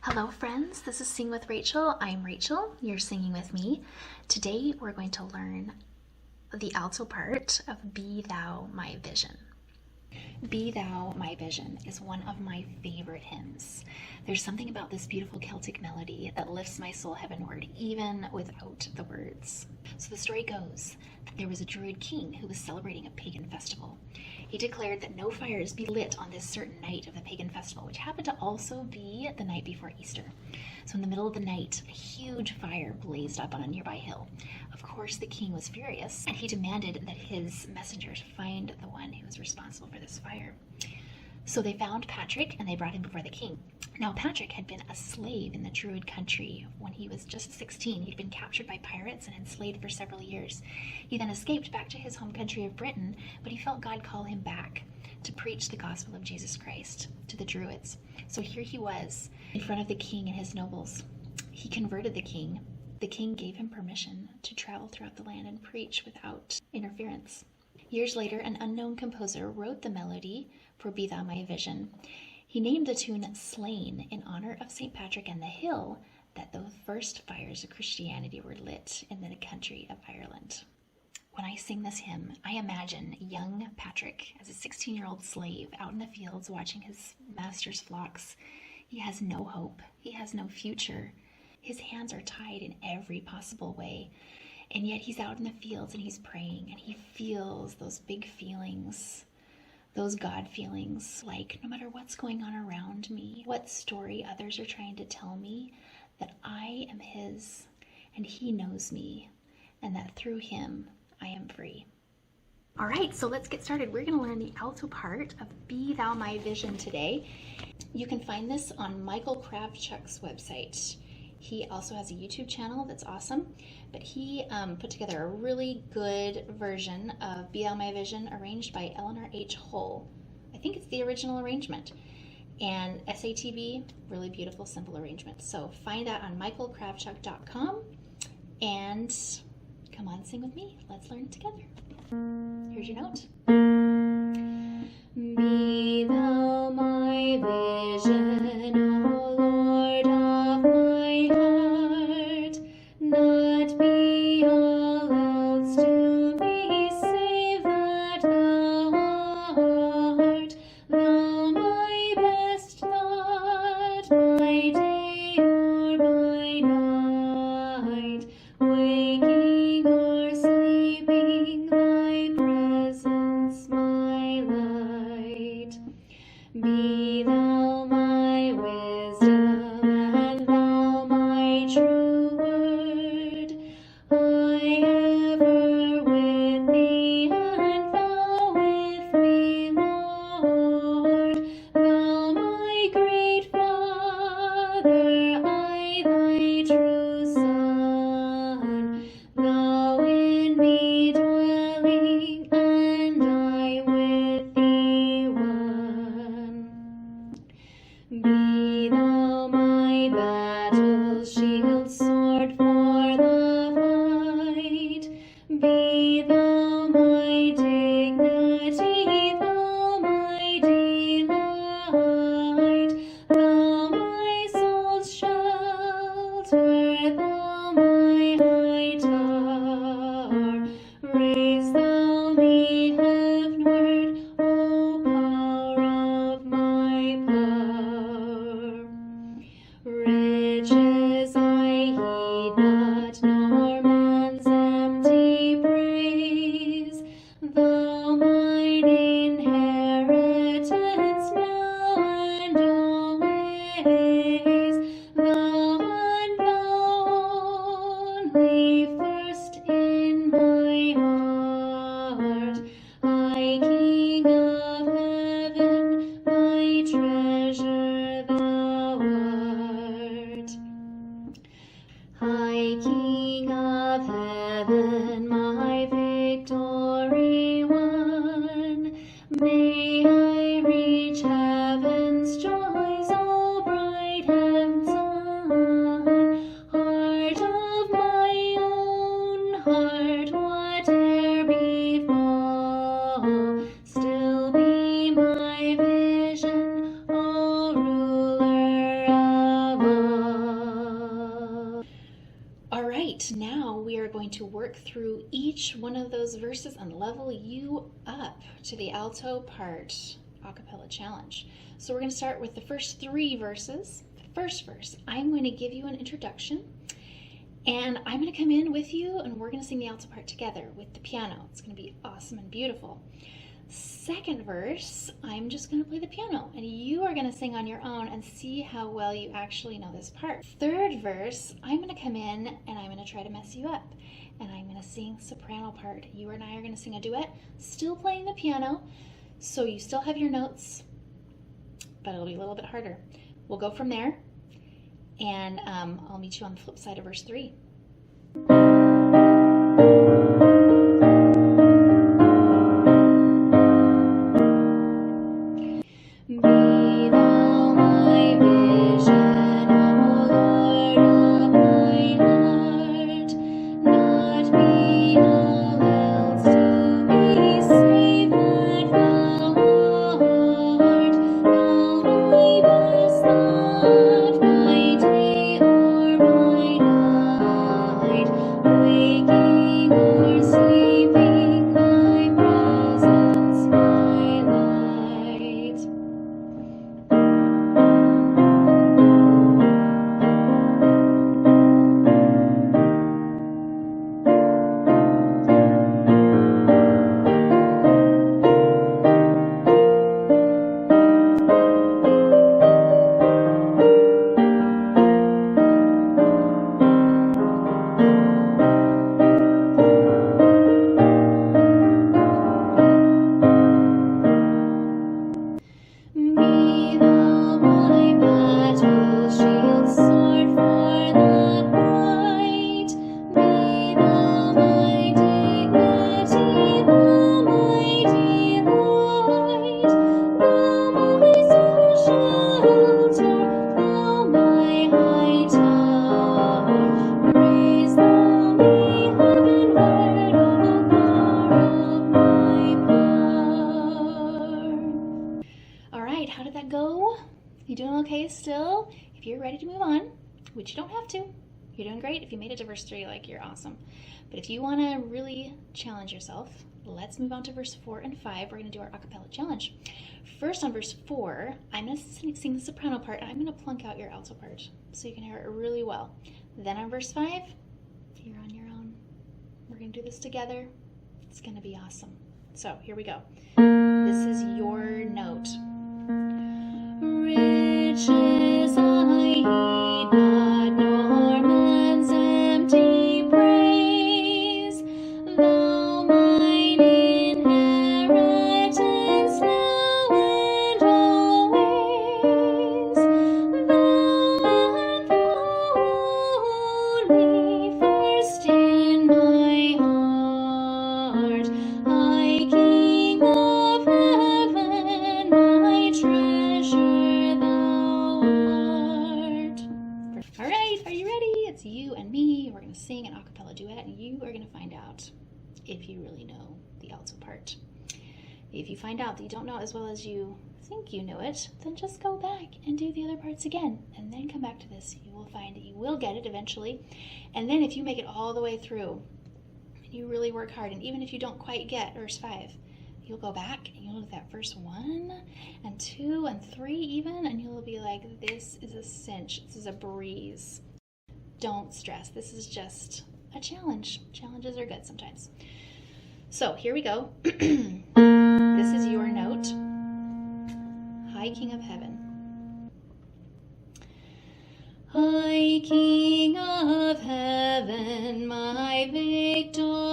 Hello friends, this is Sing with Rachel. I'm Rachel, you're singing with me. Today we're going to learn the alto part of Be Thou My Vision. Be Thou My Vision is one of my favorite hymns. There's something about this beautiful Celtic melody that lifts my soul heavenward, even without the words. So the story goes that there was a Druid king who was celebrating a pagan festival. He declared that no fires be lit on this certain night of the pagan festival, which happened to also be the night before Easter. So in the middle of the night, a huge fire blazed up on a nearby hill. Of course, the king was furious, and he demanded that his messengers find the one who was responsible for this fire. So they found Patrick, and they brought him before the king. Now, Patrick had been a slave in the Druid country when he was just 16. He'd been captured by pirates and enslaved for several years. He then escaped back to his home country of Britain, but he felt God call him back to preach the gospel of Jesus Christ to the Druids. So here he was in front of the king and his nobles. He converted the king. The king gave him permission to travel throughout the land and preach without interference. Years later, an unknown composer wrote the melody for Be Thou My Vision. He named the tune Slain in honor of St. Patrick and the hill that the first fires of Christianity were lit in the country of Ireland. When I sing this hymn, I imagine young Patrick as a 16-year-old slave out in the fields watching his master's flocks. He has no hope. He has no future. His hands are tied in every possible way. And yet he's out in the fields and he's praying and he feels those big feelings, those God feelings, like no matter what's going on around me, what story others are trying to tell me, that I am his and he knows me and that through him I am free. All right, so let's get started. We're going to learn the alto part of Be Thou My Vision today. You can find this on Michael Kravchuk's website. He also has a YouTube channel that's awesome, but he put together a really good version of Be Thou My Vision arranged by Eleanor H. Hull. I think it's the original arrangement. And SATB, really beautiful, simple arrangement. So find that on michaelkravchuk.com and come on, sing with me. Let's learn it together. Here's your note. Be thou my vision, O Lord of my heart, not be all else to me, save that thou art. Thou my best thought, by day or by night, waking or sleeping, thy presence my light. Be thou my wisdom, and thou my true word. I ever with thee, and thou with me, Lord. Thou my great Father, right, now we are going to work through each one of those verses and level you up to the alto part a cappella challenge. So we're going to start with the first 3 verses. The first verse, I'm going to give you an introduction, and I'm going to come in with you and we're going to sing the alto part together with the piano. It's going to be awesome and beautiful. Second verse, I'm just going to play the piano and you are going to sing on your own and see how well you actually know this part. Third verse, I'm going to come in and I'm going to try to mess you up and I'm going to sing soprano part. You and I are going to sing a duet, still playing the piano, so you still have your notes, but it'll be a little bit harder. We'll go from there, and I'll meet you on the flip side of verse 3. How did that go? You doing okay still? If you're ready to move on, which you don't have to, you're doing great. If you made it to verse 3, like, you're awesome. But if you want to really challenge yourself, let's move on to verse 4 and 5. We're going to do our a cappella challenge. First, on verse 4, I'm going to sing the soprano part, and I'm going to plunk out your alto part so you can hear it really well. Then on verse 5, you're on your own. We're going to do this together. It's going to be awesome. So here we go. This is your note. Riches I heed not, nor man's empty praise. Thou mine inheritance now and always. Thou and only first in my heart. I, King of heaven, my treasure. It's you and me. We're going to sing an a cappella duet, and you are going to find out if you really know the alto part. If you find out that you don't know it as well as you think you know it, then just go back and do the other parts again, and then come back to this. You will find that you will get it eventually. And then if you make it all the way through, and you really work hard, and even if you don't quite get verse 5, you'll go back and you'll do that verse 1 and 2 and 3 even, and you'll be like, this is a cinch. This is a breeze. Don't stress. This is just a challenge. Challenges are good sometimes. So here we go. This is your note. High King of Heaven. High King of Heaven, my victor.